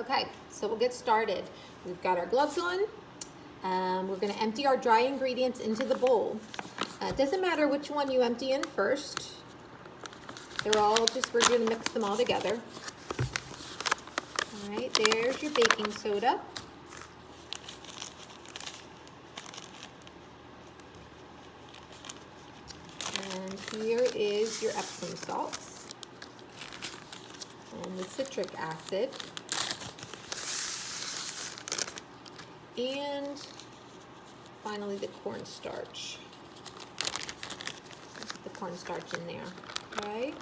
Okay, so we'll get started. We've got our gloves on. We're going to empty our dry ingredients into the bowl. It doesn't matter which one you empty in first. We're going to mix them all together. All right, there's your baking soda. And here is your Epsom salts and the citric acid. And finally the cornstarch. Put the cornstarch in there, okay?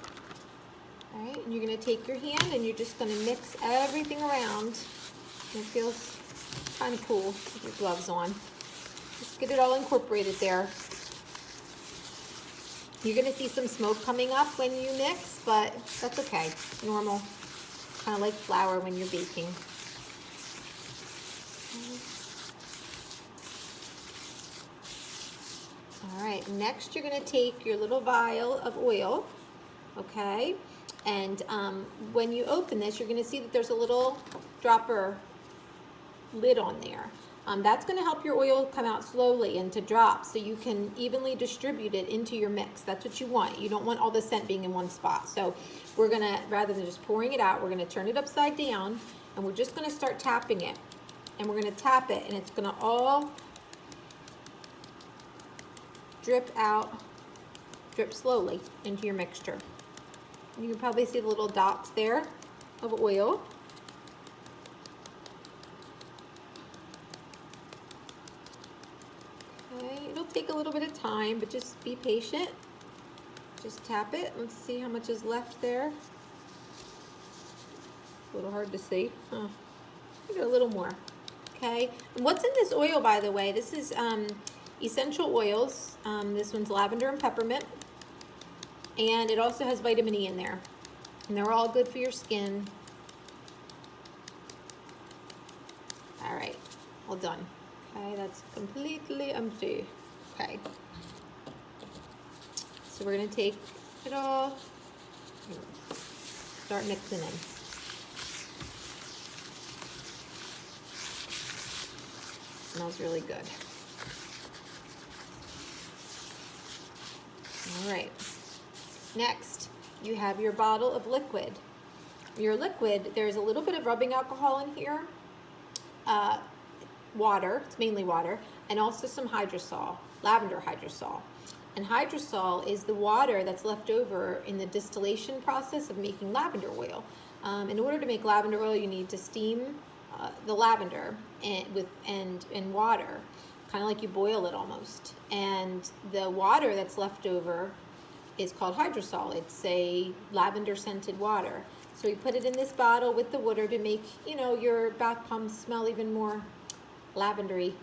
All right, and you're gonna take your hand and you're just gonna mix everything around. And it feels kind of cool with your gloves on. Just get it all incorporated there. You're gonna see some smoke coming up when you mix, but that's okay, normal. Kind of like flour when you're baking. All right, next you're gonna take your little vial of oil, okay? And when you open this, you're gonna see that there's a little dropper lid on there. That's gonna help your oil come out slowly and to drop so you can evenly distribute it into your mix. That's what you want. You don't want all the scent being in one spot. So we're gonna, rather than just pouring it out, we're gonna turn it upside down and we're just gonna start tapping it. And we're gonna tap it and it's gonna all drip out, drip slowly into your mixture. You can probably see the little dots there of oil. Okay, it'll take a little bit of time, but just be patient. Just tap it. Let's see how much is left there. A little hard to see. Huh. I got a little more. Okay, and what's in this oil, by the way? This is essential oils. This one's lavender and peppermint. And it also has vitamin E in there. And they're all good for your skin. All right, all done. Okay, that's completely empty. Okay. So we're gonna take it all, start mixing in. Smells really good. All right. Next, you have your bottle of liquid. Your liquid, there's a little bit of rubbing alcohol in here, water, it's mainly water, and also some hydrosol, lavender hydrosol. And hydrosol is the water that's left over in the distillation process of making lavender oil. In order to make lavender oil, you need to steam the lavender in water, kind of like you boil it almost. And the water that's left over is called hydrosol. It's a lavender scented water. So we put it in this bottle with the water to make, you know, your bath bombs smell even more lavendery.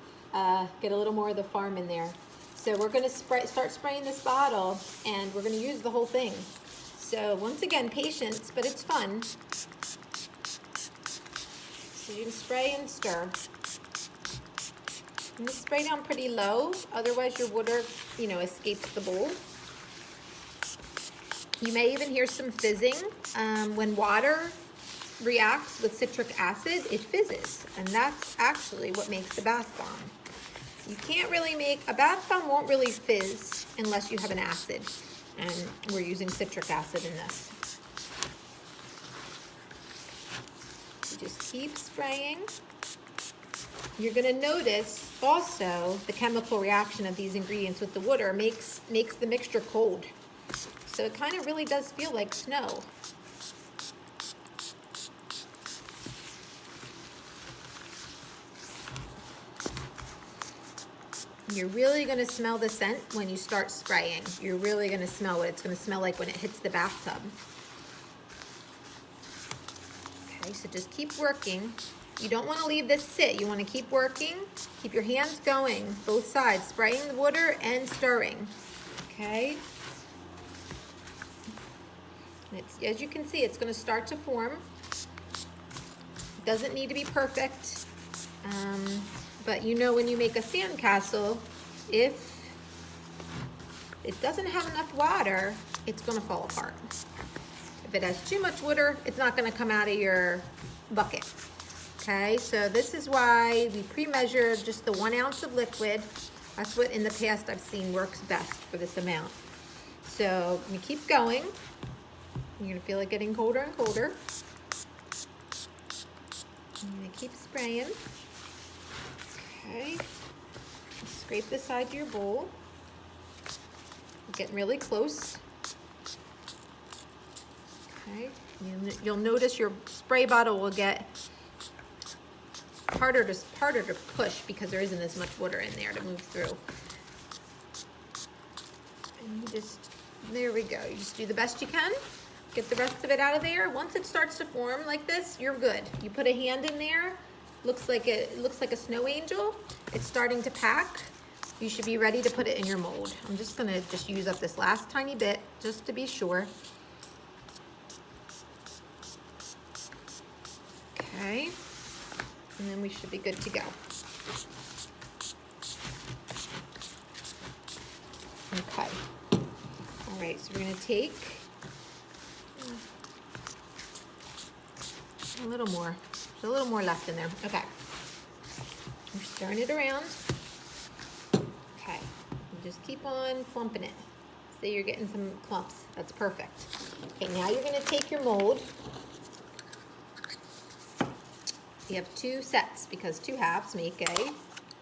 Get a little more of the farm in there. So we're gonna start spraying this bottle and we're gonna use the whole thing. So once again, patience, but it's fun. So you can spray and stir. And just spray down pretty low, otherwise your water, you know, escapes the bowl. You may even hear some fizzing. When water reacts with citric acid, it fizzes, and that's actually what makes the bath bomb. You can't really make, a bath bomb won't really fizz unless you have an acid, and we're using citric acid in this. You just keep spraying. You're gonna notice also the chemical reaction of these ingredients with the water makes the mixture cold. So it kind of really does feel like snow. You're really gonna smell the scent when you start spraying. You're really gonna smell what it's gonna smell like when it hits the bathtub. Okay, so just keep working. You don't wanna leave this sit. You wanna keep working. Keep your hands going, both sides, spraying the water and stirring, okay? As you can see, it's going to start to form. It doesn't need to be perfect, but you know when you make a sandcastle, if it doesn't have enough water, it's going to fall apart. If it has too much water, it's not going to come out of your bucket. Okay, so this is why we pre-measure just the 1 ounce of liquid. That's what in the past I've seen works best for this amount. So you keep going. You're gonna feel it getting colder and colder. I'm gonna keep spraying. Okay, scrape the side of your bowl. Getting really close. Okay, you'll notice your spray bottle will get harder to push because there isn't as much water in there to move through. And you just, there we go. You just do the best you can. Get the rest of it out of there. Once it starts to form like this, you're good. You put a hand in there. Looks like a snow angel. It's starting to pack. You should be ready to put it in your mold. I'm just gonna use up this last tiny bit just to be sure. Okay, and then we should be good to go. Okay, all right, so we're gonna take a little more. There's a little more left in there. Okay, I'm stirring it around. Okay, you just keep on clumping it. So you're getting some clumps. That's perfect. Okay, now you're gonna take your mold. You have 2 sets because 2 halves make a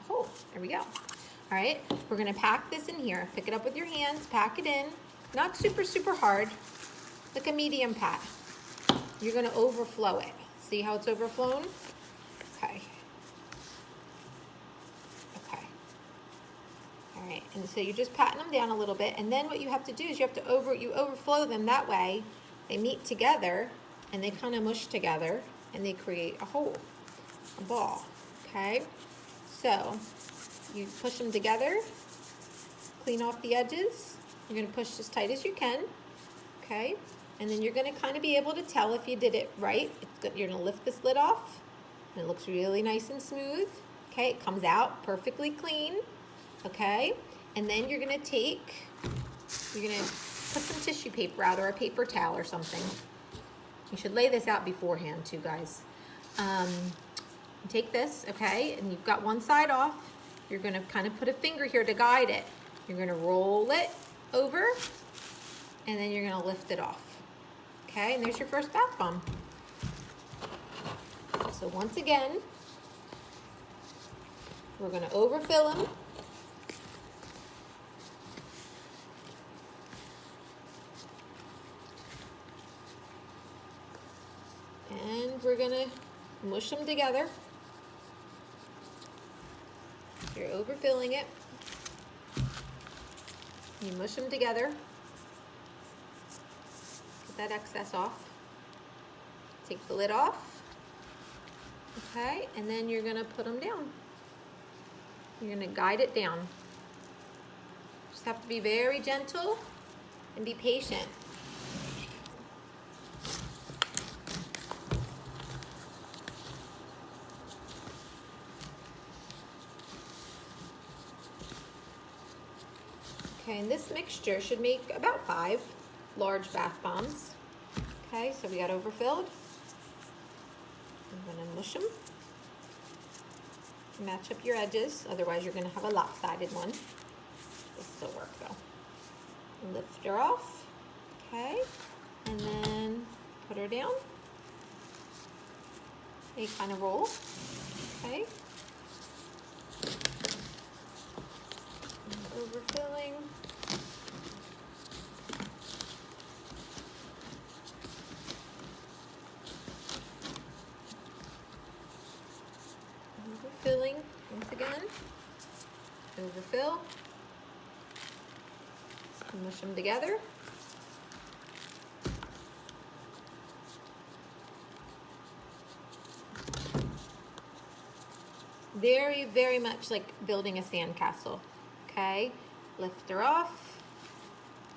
whole. There we go. All right, we're gonna pack this in here. Pick it up with your hands, pack it in. Not super, super hard, like a medium pat. You're gonna overflow it. See how it's overflown? Okay. Okay. All right, and so you're just patting them down a little bit, and then what you have to do is you overflow them that way. They meet together, and they kind of mush together, and they create a hole. A ball, okay? So you push them together, clean off the edges. You're gonna push as tight as you can, okay? And then you're gonna kind of be able to tell if you did it right. You're gonna lift this lid off, and it looks really nice and smooth, okay? It comes out perfectly clean, okay? And then you're gonna put some tissue paper out or a paper towel or something. You should lay this out beforehand too, guys. Take this, okay, and you've got one side off. You're gonna kind of put a finger here to guide it. You're gonna roll it over, and then you're gonna lift it off. Okay, and there's your first bath bomb. So once again, we're gonna overfill them. And we're gonna mush them together. You're overfilling it. You mush them together. Get that excess off. Take the lid off. Okay, and then you're gonna put them down. You're gonna guide it down. Just have to be very gentle and be patient. Okay, and this mixture should make about 5 large bath bombs. Okay, so we got overfilled. I'm gonna mush them. Match up your edges, otherwise you're gonna have a lopsided one. This will work though. Lift her off, okay, and then put her down. They kind of roll, okay. Overfilling. Overfilling once again. Overfill. Mush them together. Very, very much like building a sandcastle. Okay, lift her off,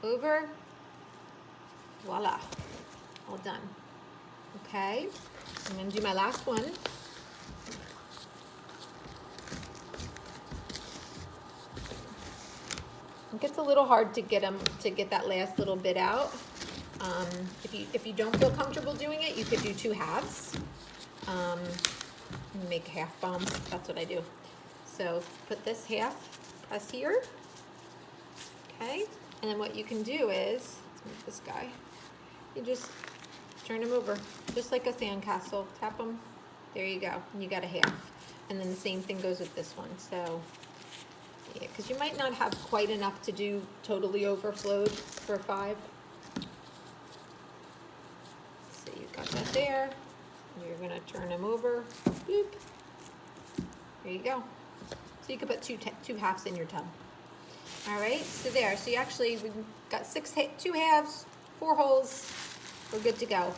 over, voila, all done. Okay, I'm gonna do my last one. It gets a little hard to get that last little bit out. If you don't feel comfortable doing it, you could do 2 halves. and make half bombs. That's what I do. So put this half, press here. Okay, and then what you can do is, let's move this guy. You just turn him over, just like a sandcastle. Tap him. There you go. And you got a half. And then the same thing goes with this one. So, yeah, because you might not have quite enough to do totally overflowed for 5. So you've got that there. You're gonna turn him over. Boop. There you go. So you could put two halves in your tub. All right, so there. So you we've got 2 halves, 4 holes. We're good to go.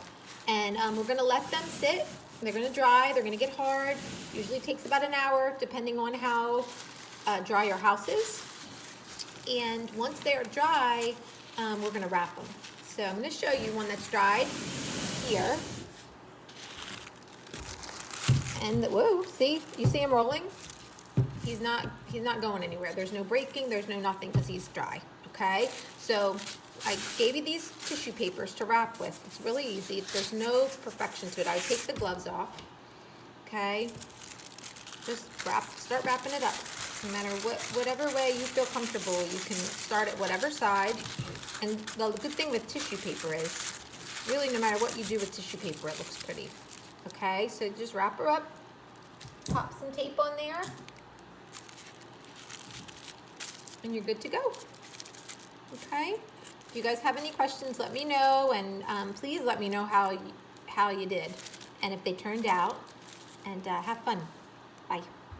And we're gonna let them sit. They're gonna dry, they're gonna get hard. Usually takes about an hour, depending on how dry your house is. And once they're dry, we're gonna wrap them. So I'm gonna show you one that's dried here. And whoa, see, you see him rolling? He's not going anywhere. There's no breaking, there's no nothing because he's dry, okay? So I gave you these tissue papers to wrap with. It's really easy. There's no perfection to it. I would take the gloves off, okay? Just start wrapping it up. No matter whatever way you feel comfortable, you can start at whatever side. And the good thing with tissue paper is, really no matter what you do with tissue paper, it looks pretty. Okay, so just wrap her up, pop some tape on there, and you're good to go. Okay, if you guys have any questions, let me know, and please let me know how you did, and if they turned out, and have fun. Bye.